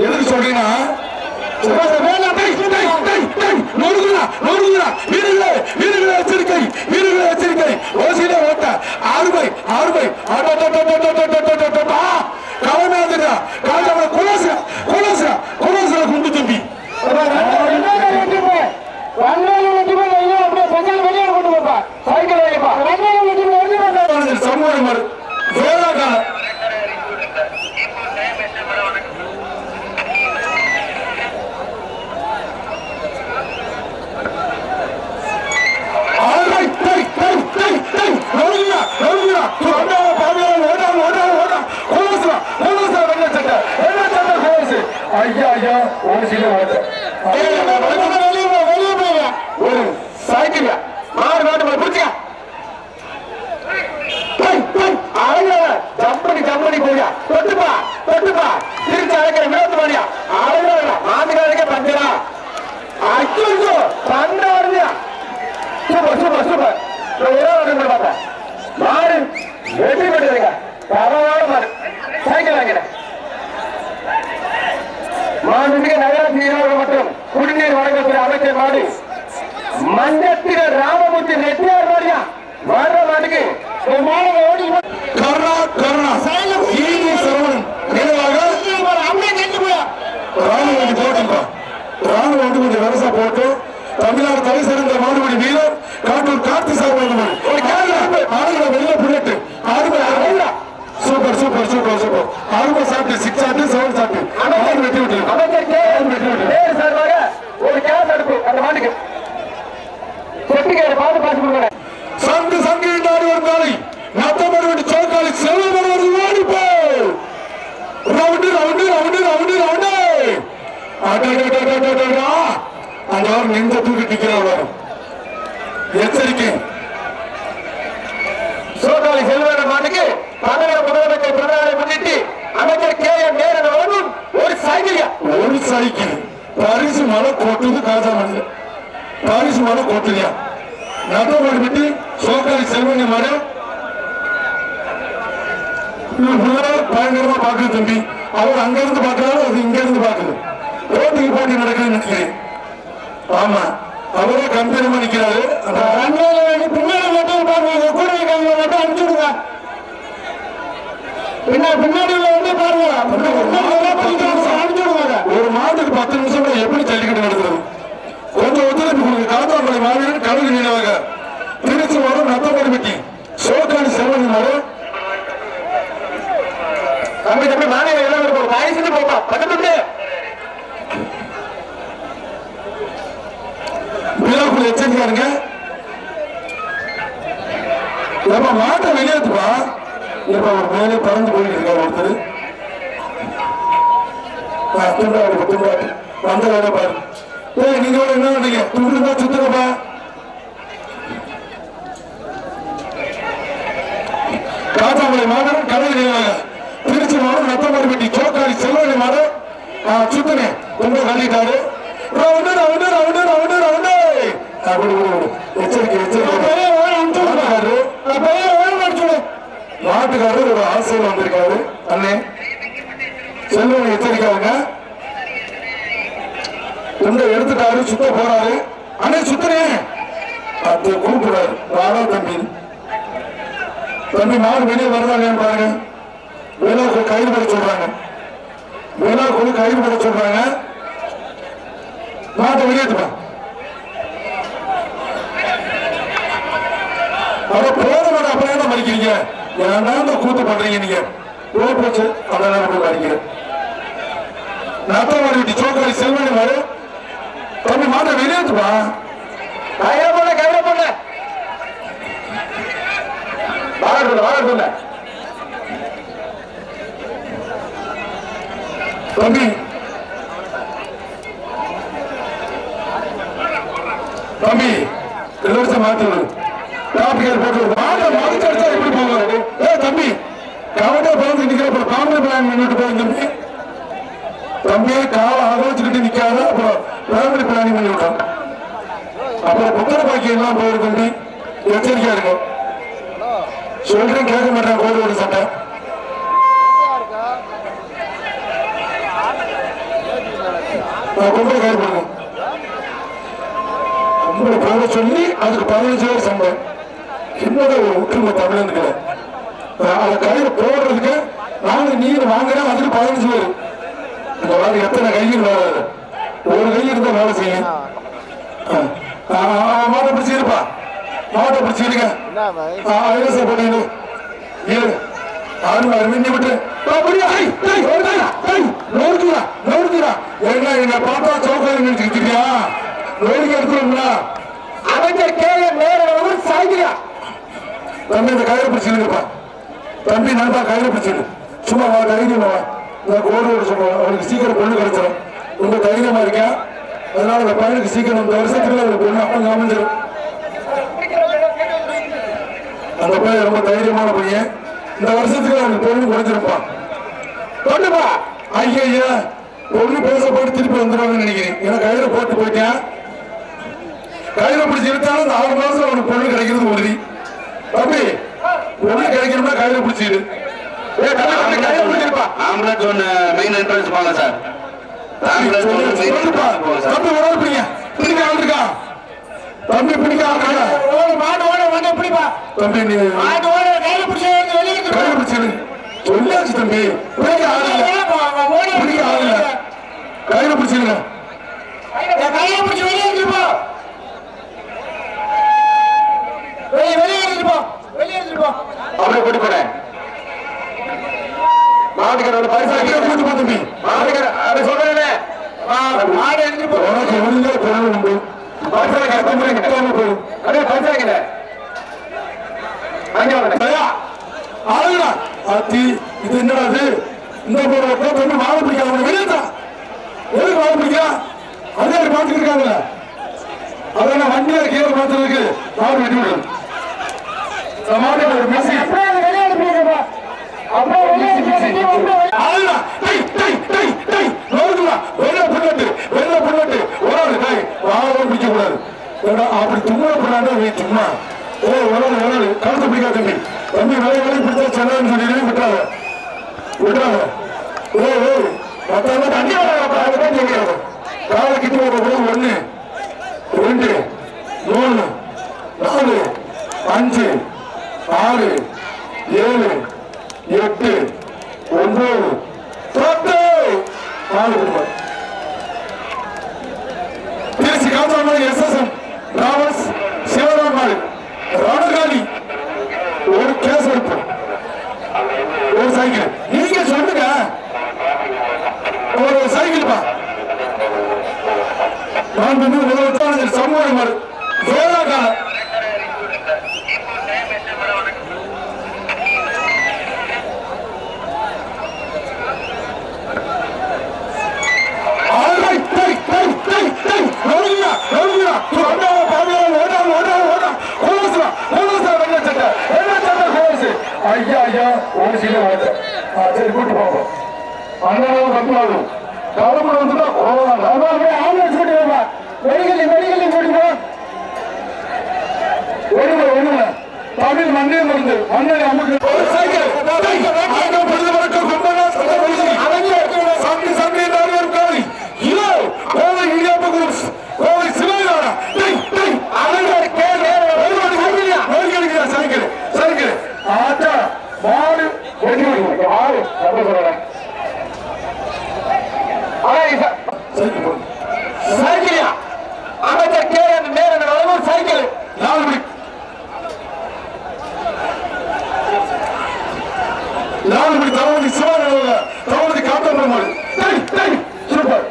எதுக்கு சொல்றீங்கன்னா எச்சரிக்கை ஓசியில ஓட்ட 6 பை கவனாதிரா காலவ குலசா குண்டு தம்பி சமூகம் வேளாக்கால சைக்கிள் மாறு நாட்டு பிடிச்சா ஜம்பனி போயா தொட்டுப்பா திருச்சி அழைக்கிற வினோத்து மாடியா அழகா மாமிகாரங்க பஞ்சரா அச்சோ பண்டாருயா சூப்பர் பார்த்தேன் மாறு வெற்றி பெற்றுங்க பரவாயில்ல மாறு சைக்கிள் வாங்கிறேன் மாண்புமிகு நகராட்சி நீர்வளம் மற்றும் குடிநீர் வழங்கக்கூடிய அமைச்சர் மாடு மஞ்சத்திர ராமமூர்த்தி ரெட்டியார் மாடியா மாற மாட்டுக்கு போட்டு தமிழ்நாடு தலை சிறந்த மாடுபடி வீரர் காட்டூர் கார்த்தி சார்பாக வெள்ள புல்லட் சூப்பர் ஆறுபா சாப்பிட்டு 6 சாப்பிட்டு 7 சாப்பிட்டு வெட்டி விட்டு சார்பாக ஒரு கேஸ் அடுப்பு அந்த மாட்டுக்கு பார்த்து சங்கு நாடு ஒரு நாளை நத்தமடு சோக்காளி செல்வமடு ஒரு ஓடிப்போ ரவுண்டு அந்த நெஞ்ச தூக்கி நிற்கிறார் எச்சரிக்கை சோக்காளி செல்வமடு மாட்டுக்கு தமிழக முதலமைச்சர் பிரதமரை முன்னிட்டு அமைச்சர் KM நேரன் அவர்களும் ஒரு சைக்கிள் பரிசு மலை கொட்டுது காஜா மணி பரிசு மலை கொட்டுதியா நட்டோடு விட்டு சோக்காளி செல்வங்க மாடு பயங்கரமா பாக்குது தம்பி அவர் அங்க இருந்து பாக்குறாரு அது இங்க இருந்து பாக்குது போட்டிக்கு போட்டி நடக்குதுன்னு நினைக்கிறேன் ஆமா அவரே கம்பீரமா நிக்கிறாரு பின்னாடி மட்டும் பாருங்க கூட மட்டும் அனுப்பிச்சுடுங்க பின்னாடி வந்து பாருங்க ஒரு மாட்டுக்கு 10 நிமிஷம் எப்படி ஜல்லிக்கட்டு நடக்கிறது கொஞ்சம் ஒத்துழைப்பு காத்தாமலை மாவீரன் கழுகு நினைவாக திருச்சி வரும் நத்தமடி வெட்டி சோக்காளி செல்வன் வரும் தம்பி மாநில எல்லாம் வயசு போப்பா பக்கத்து விழாக்குள்ள எச்சரிக்காருங்க நம்ம மாட்டை வெளியேற்றுப்பா இப்ப ஒரு மேலே பறந்து போயிட்டு இருக்காரு ஒருத்தர் துண்டாடு வந்த வேலை பாரு நீங்க என்ன பண்ணீங்க துண்டு சுத்துறப்பா காத்தாமலை மாவட்டம் கடல் நிலையாக திருச்சி மாவட்டம் நத்தமடி வெட்டி சோக்காளி செல்வனி மாவட்டம் சுத்தனே துண்டு கட்டிட்டாரு மாட்டுக்காரர் ஒரு ஆசையில் வந்திருக்காரு அண்ணே செல்வனை எச்சரிக்காருங்க துண்டை எடுத்துட்டாரு சுத்த போறாரு அண்ணே சுத்தனே அது கூப்பிடுறாரு வாடா தம்பி மாடு வெளியே வருதாங்கன்னு பாருங்க வேளாக்கு கைது பண்ண சொல்றாங்க வேளாக்கு கைது பண்ண சொல்றாங்க மாட்டை வெளியேற்றுப்பா அவ போற மாட்டை அப்படியே தான் மறிக்கிறீங்க ஏன்னா கூத்து பண்றீங்க நீங்க போச்சு அதான் போய் மறிக்கிறேன் நத்தமடி வெட்டி சோக்காளி செல்வனி மாடு தம்பி மாட்டை வெளியேற்றுப்பா கையில போன வாங்க தம்பி தம்பி எல்லாரும் மாத்தி டாபிக் போட்டு மாத்தி எப்படி போவாரு தம்பி கவட்டை பறந்து நிக்கிற காமெடி பிளான் பண்ணிட்டு போய் தம்பி தம்பியை காலை ஆதரிச்சுக்கிட்டு நிக்காத அப்புறம் ஃபேமிலி பிளானிங் பண்ணி விட்டான் அப்புறம் புத்தர பாக்கியம் எல்லாம் போயிரு தம்பி எச்சரிக்கையா இருக்கும் சொல்றேன் கேட்க மாட்டேன் கோடு சட்டை பொம்பளை கயிறு போடுங்க. பொம்பளை போட சொல்லி அதுக்கு 15,000 சம்பளம். என்னோட ஒரு ஒற்றுமை தமிழனுக்கு அந்த கயிறு போடுறதுக்கு நாங்க நீர் வாங்குறோம். அதுக்கு 15,000. இந்த மாதிரி எத்தனை கையில் வேலை, ஒரு கை இருந்தா வேலை செய்யும். மாட்டை பிடிச்சிருப்பா, மாட்டை பிடிச்சிருக்க போட்டீங்க விட்டு என்ன பாப்பா சௌகரியம் நினைச்சுக்கிட்டியா? நோய்க்கு எடுத்துருங்களா அமைச்சர் கே நேரம் சாய்க்கிறா. தம்பி இந்த கயிறு பிடிச்சிருப்பா, தம்பி நண்பா கயிறு பிடிச்சிரு. சும்மா தைரியமா கோடு சொல்லுவாங்க. அவனுக்கு சீக்கிரம் பொண்ணு கிடைச்சிடும். ரொம்ப தைரியமா இருக்கா. அதனால அந்த பையனுக்கு சீக்கிரம் இந்த வருஷத்துக்குள்ள ஒரு பொண்ணு அவங்க அமைஞ்சிடும். அந்த பையன் ரொம்ப தைரியமான பையன். இந்த வருஷத்துக்கு அவனுக்கு பொண்ணு குறைஞ்சிருப்பான். பொண்ணுப்பா ஐயா பொண்ணு பேச போட்டு திருப்பி வந்துடுவாங்கன்னு நினைக்கிறேன். ஏன்னா கயிறு போட்டு போயிட்டேன். கயிறை பிடிச்சி எடுத்தாலும் அந்த 6 மாசம் அவனுக்கு பொண்ணு கிடைக்கிறது உறுதி. தம்பி பொண்ணு கிடைக்கணும்னா கயிறை பிடிச்சிடு. ஆம்புலன்ஸ் ஒன்று மெயின் என்ட்ரன்ஸ் போங்க சார். தம்பி உடல் பிடிங்க. பிடிக்க ஆளுக்கா தம்பி பிடிக்க ஆளுக்கா மாடு ஓட ஒண்ணு பிடிப்பா. தம்பி நீ மாடு ஓட கையில பிடிச்சு வெளியே கையில பிடிச்சு சொல்லியாச்சு தம்பி. பிடிக்க ஆளுங்க பிடிக்க ஆளுங்க கையில பிடிச்சிருங்க. கையில பிடிச்சு வெளியே எடுத்துப்போ, வெளியே எடுத்துப்போ, வெளியே எடுத்துப்போ. அப்படியே கூட்டி போறேன். மாட்டுக்காரோட பரிசா கூட்டி போ தம்பி. மாட்டுக்கார அதை சொல்றேன். மாடு எடுத்துட்டு போ. உனக்கு ஒழுங்கா பொருள் உண்டு. இது என்னடா இந்த மாவு பிடிக்காத வெளியேற்றா எதுக்கு மாவு பிடிக்கா? அதே பார்த்துட்டு இருக்காங்கல்ல, அதெல்லாம் வண்டியில கீழே பார்த்துருக்கு மாவு வெட்டி விடும். மாட்டு ஒரு மெசி அப்படி தும்மா பண்ணாண்டா சும்மா கழுத்து பிடிக்காத தம்பி. தம்பி வேலை வேலை பிடிச்சா சொன்னான்னு சொல்லி விட்டாங்க விட்டாங்க. காலை கிட்ட போது 1 2 3 4 5 6 7 8 9 10 4 குடும்பம். திருச்சி காத்தாமலை SSM ராவஸ் சிவராமாள் ராணுகாலி ஒரு கேஸ் எடுப்போம். ஒரு சைக்கிள் நீங்க சொல்லுங்க. ஒரு சைக்கிள் பா நான் முதலமைச்சர் சமூக வேளாக்கால ஐயா ஐயா ஒரு சீல ஓட்ட சரி கூட்டு போவோம். அண்ணனும் கட்டுவாடும் கவர்மெண்ட் வந்துட்டா ஆம்புலன்ஸ் கூட்டி போவா. வெடிக்கல்லி கூட்டி போ. ஒண்ணுல தமிழ் மண்ணே மருந்து மண்ணை அமுக்கு ஒரு சைக்கிள் அமைச்சர் கே நேரம் சைக்கிள் 4 மணி 4 மணி தளபதி சிவானந்த தளபதி காத்தவர்கள் சூப்பர்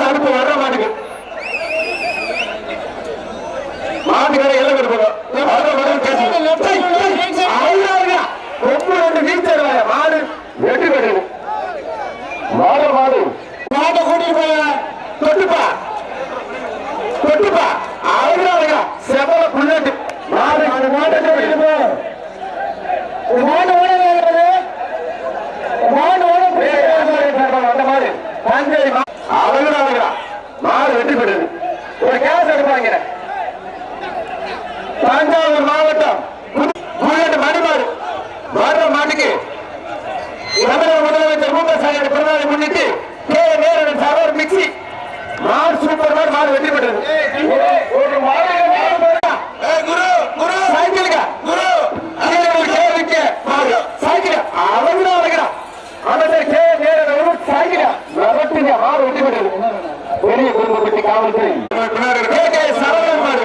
அனுப்பு வர்ற மாட்டுக்கு மாட்டுக்கார எல்லாம் இருப்போம். ரொம்ப 2 நீச்சல் மாடு வெற்றி பெறுது. மாடு மாடு மாட்டை கூட்டிட்டு போய் தொட்டுப்பா தொட்டுப்பா அழகா செவல புள்ளட்டு மாடு அந்த மாட்டை கூட்டிட்டு போ. மாடு ஓட மாடு ஓட அந்த மாடு பஞ்சலி அழகா மாடு வெற்றி பெறுது. ஒரு கேஸ் எடுப்பாங்க. தஞ்சாவூர் மாவட்டம் புள்ளட்டு மணிமாடு வர்ற மாட்டுக்கு தமிழக முதலமைச்சர் விவசாயியோட பிறநாளை முன்னிட்டு கே நேரன் சார் ஒரு மிக்சி மாடு சூப்பர் மாடு வெற்றி பெற்றது. ஒரு குரு குரு சைக்கிளுங்க குரு சைக்கிள் அழகுடா அழகுடா அமைச்சர் கே நேரன் சைக்கிள் விரட்டுங்க மாடு வெற்றி பெற்றது. பெரிய குடும்பப்பட்டி காவல்துறை சரவணன் மாடு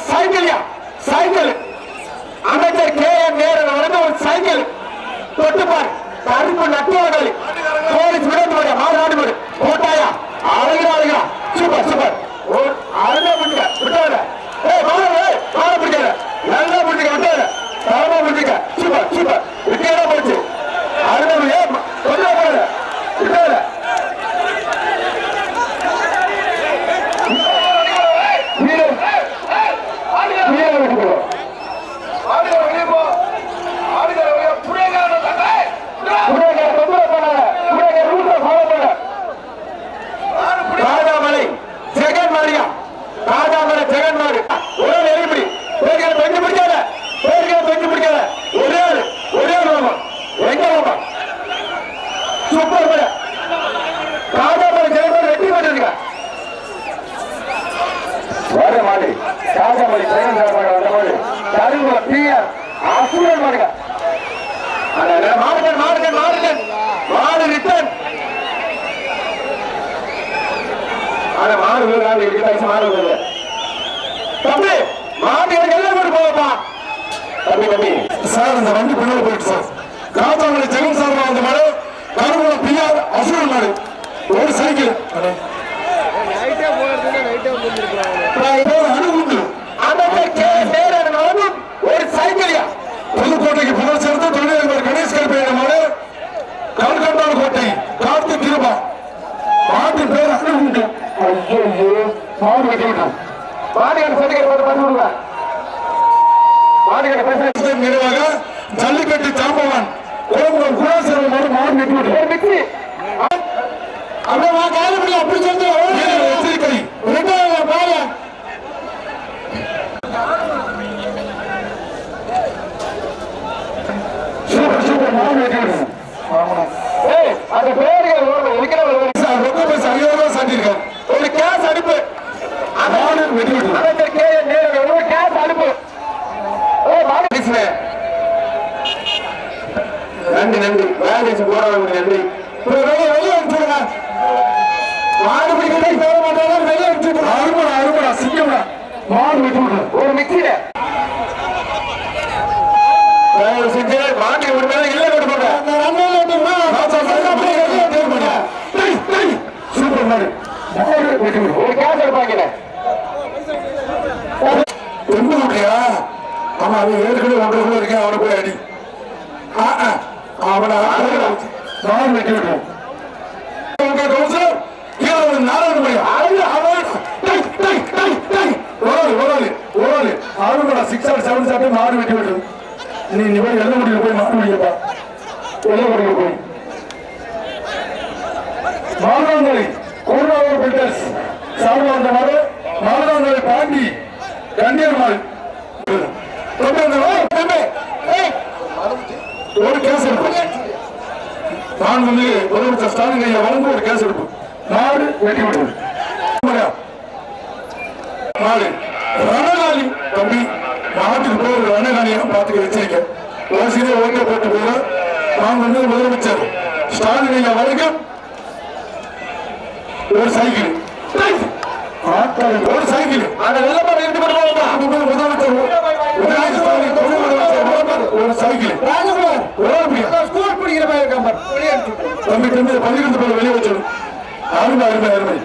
சைக்கிள் சைக்கிள் அமைச்சர் கே என் நேரன் வந்து ஒரு சைக்கிள் தொட்டுப்பார் கருப்பு நட்டுவார்கள் போலீஸ் விட மாடு போட்டாயா அழகா அழகா சூப்பர் சூப்பர் அழகா பிடிக்க விட்டாத மாட பிடிக்காத நல்லா பிடிக்க விட்டாத தரமா பிடிக்க சூப்பர் சூப்பர் விட்டியா போச்சு அழகா கொஞ்சம் போட விட்டாத ராஜாமலை ஜெகன் மாரியா ராஜாமலை ஜெகன் மாரி ஒரே நெறிப்படி பேர்களை தொங்கி பிடிக்காத ஒரே மாமா எங்க மாமா சூப்பர் மேல ராஜாமலை ஜெகன் மாரி வெற்றி பெற்றிருக்க வர மாடி ராஜாமலை ஜெகன் மாரி வந்த மாடி கருங்குல பிஆர் அசுரன் மாடுங்க மாடு ரிட்டர்ன் மாடு தம்பி மாடு எல்லாம் கொண்டு போவப்பா தம்பி தம்பி சார் இந்த வண்டி பின்னாடி போயிட்டு சார் காத்தாமலை ஜெகன் சார் வந்த மாடு கருங்குல பிஆர் அசுரன் மாடு ஒரு சைக்கிள் ஒரு சைக்கிளியா புதுக்கோட்டைக்கு புகழ் சேர்த்து தொழிலதிபர் கணேஷ் கருப்பையான மாடு கல்கண்டாடு கோட்டை கார்த்தி கிருபா மாட்டின் பேர் அணுகுண்டு மாடு வெட்டிவிட்டோம் மாடுகளை சொல்லிக்கிற பண்ணி விடுங்க மாடுகளை பேச நிறைவாக ஜல்லிக்கட்டு சாம்பவான் குளம்புரம் குணாசேரன் மாடு மாடு வெட்டிவிட்டோம் அப்படி சொல்லி எச்சரிக்கை அந்த பேர்கள் ஒரு கேஸ் அனுப்பு கேஸ் அனுப்பு நன்றி நன்றி வேலை போராட நன்றி வெளியே அனுப்பிச்சுடுங்க மாடு பிடிக்க மாட்டாங்க வெளியே அனுப்பிச்சு அருமடா அருமடா சிங்கம்டா மாடு விட்டு விடுறேன் ஒரு மிக்சியில செஞ்சு மாட்டு ஒரு மேல இல்ல கொடுப்பாங்க சூப்பர் மாடு ஒரு கேஸ் எடுப்பாங்க தெம்பு விட்டியா ஆமா அவன் ஏற்கனவே ஒன்றுக்குள்ள இருக்கேன் அவனை போய் அடி அவனை மாடு வெட்டி விட்டுருவோம் மாடு வெட்டி விட்டு நீ போய் எல்ல முடிவு போய் மாடு முடியப்பா எல்ல முடிவு போய் மாமனாந்தரை கோர்வாவூர் பில்டர்ஸ் சார்பாந்த மாடு மாமனாந்தரை பாண்டி கண்டியர் மாடு ஒரு கேஸ் எடுப்போம் நான் வந்து முதலமைச்சர் ஸ்டாலின் ஐயா வழங்க ஒரு கேஸ் எடுப்போம் மாடு வெட்டி விடுவோம் மாடு ரணகாலி தம்பி நாட்டுக்கு போய் ஒரு ரணகாலியா பார்த்துக்க வச்சிருக்கேன் ஓசிலே ஓட்ட போட்டு போயிட நான் வந்து முதலமைச்சர் ஸ்டாலின் ஐயா வழங்க ஒரு சைக்கிள் ஒரு சைக்கிள் முதலமைச்சர் ஒரு சைக்கிள் தம்பி தம்பி பள்ளிக்கூடத்து போல வெளியே வச்சிடும் அருமை அருமை அருமை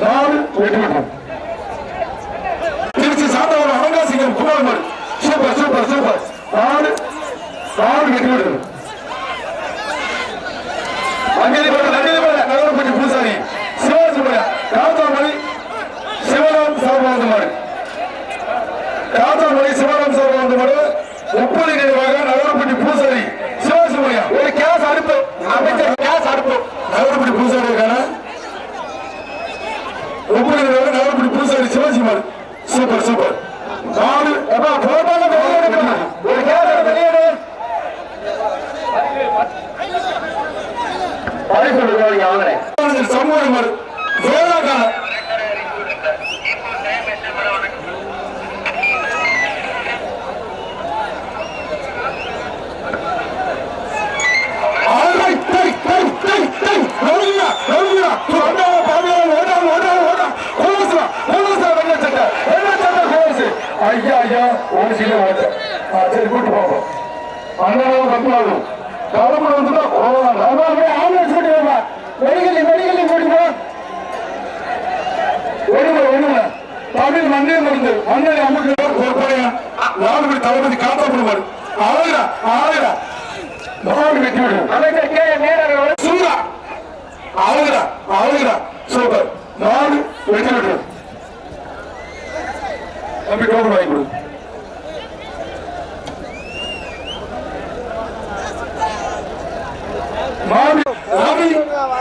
நாடு வெட்டி விட்டோம் திருச்சி சாந்தவரம் அவகாசிங்கம் குமார் மாடு சூப்பர் சூப்பர் சூப்பர் நாடு நாடு வெட்டி விட்டது நகரப்பட்டி பூசாரி சிவாஜி காத்தாமணி சிவராம் சார்பாந்த மாடு காத்தாமணி சிவராம் சார்பாந்த மாடு 30 நினைவாக நகரப்பட்டி பூசாரி சிவாஜி ஒரு கேஸ் அனுப்பு வாங்க வாங்குறேன் சமூகம் வேளாக்கான ஐயா ஐயா ஒரு சீல ஓட்ட சரி கூட்டு போவோம் அண்ணனும் கப்பலாகும் கவர்மெண்ட் வந்துட்டா ஆம்புலன்ஸ் கூட்டி போவா மெடிக்கல் கூட்டி போ ஒண்ணுல தமிழ் மண்ணே மருந்து மண்ணை அம்முக்கு நாலு தளபதி காப்பாற்றுவார் ஆளுடா ஆளுடா நாலு வெட்டி விடும் அமைச்சர் கே நேரம் சும்மா ஆளுடா ஆளுடா சூப்பர் நாலு வெட்டி விடும் தம்பி டோக்கன் வாங்கி கொடு மாடு ரவி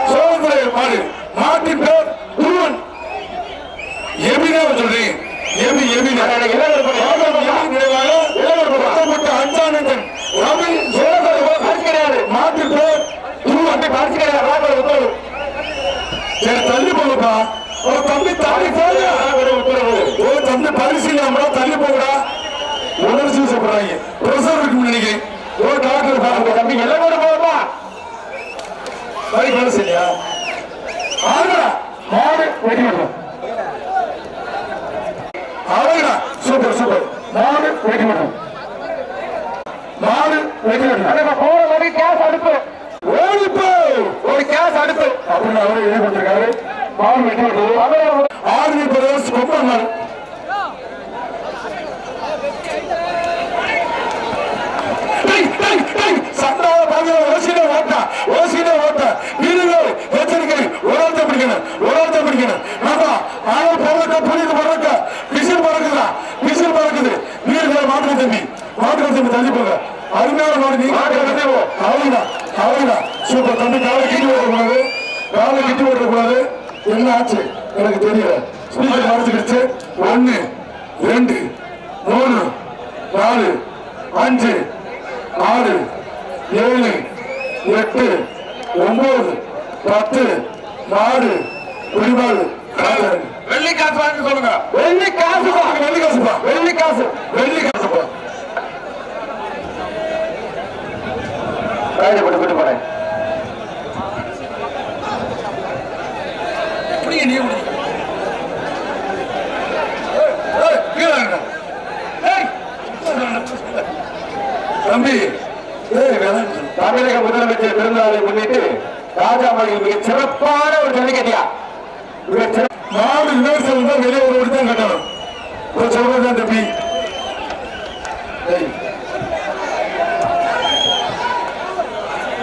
சோழபுரை மாடு மாட்டின் பேர் குருவன் எபினா சொல்றேன் எபி எபினா அஞ்சானந்தன் ரவி சோழபுரை கிடையாது மாட்டின் பேர் குருவன் பார்த்து கிடையாது சரி தள்ளி போகப்பா ஒரு தம்பி தள்ளி போயா ஒரு தம்பி பரிசீலனை தள்ளி போகடா உணர்ச்சி சொல்றாங்க பிரசர் இருக்கு நினைக்கிறேன் ஒரு டாக்டர் பாருங்க தம்பி எல்லாம் கூட போகப்பா சரி பரிசீலியா ஆடுடா மாடு வெட்டி விடுவோம் ஆடுடா சூப்பர் சூப்பர் மாடு வெட்டி விடுவோம் மாடு வெட்டி விடுவோம் போன வரை கேஸ் அடுப்பு ஓடிப்போ ஒரு கேஸ் அடுப்பு அப்படின்னு அவரை எழுதி கொடுத்திருக்காரு மாடு வெட்டி விடுவோம் ஆர்மி பிரதேஷ் கொப்பனார் சண்டால பாங்க ஓசியில ஓட்ட வீரர்கள் எச்சரிக்கை ஒரு பிடிக்கணும் ஆமா ஆள் போறக்க புரியுது பறக்க விசில் பறக்குது வீரர்கள் மாட்டு தம்பி தள்ளி போங்க அருமையான மாடு நீங்க அவங்கடா சூப்பர் தம்பி காலை கிட்டி ஓட்டக்கூடாது என்ன ஆச்சு எனக்கு தெரியல ஸ்பீக்கர் மறைச்சுக்கிடுச்சு 1 2 3 4 5 6 7 8 9 10 மாடு குடிமாடு வெள்ளி காசு வாங்க சொல்லுங்க வெள்ளி காசுப்பா கூட்டு போறேன் தம்பி தமிழக முதலமைச்சர் பிறந்தநாளை முன்னிட்டு ராஜாமணியில் மிக சிறப்பான ஒரு ஜல்லிக்கட்டியா மாடு விமர்சனம் தான் வெளியே ஒரு தான் கட்டணும் சொல்றதுதான் தம்பி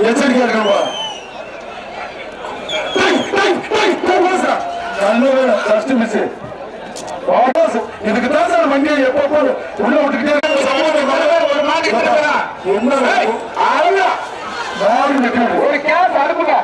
எச்சரிக்கையா இருக்கணும்பா இதுக்கு தான் சார் வண்டியை எப்போ உள்ள விட்டுக்கிட்டே ஒரு கேஸ் அடுப்புங்க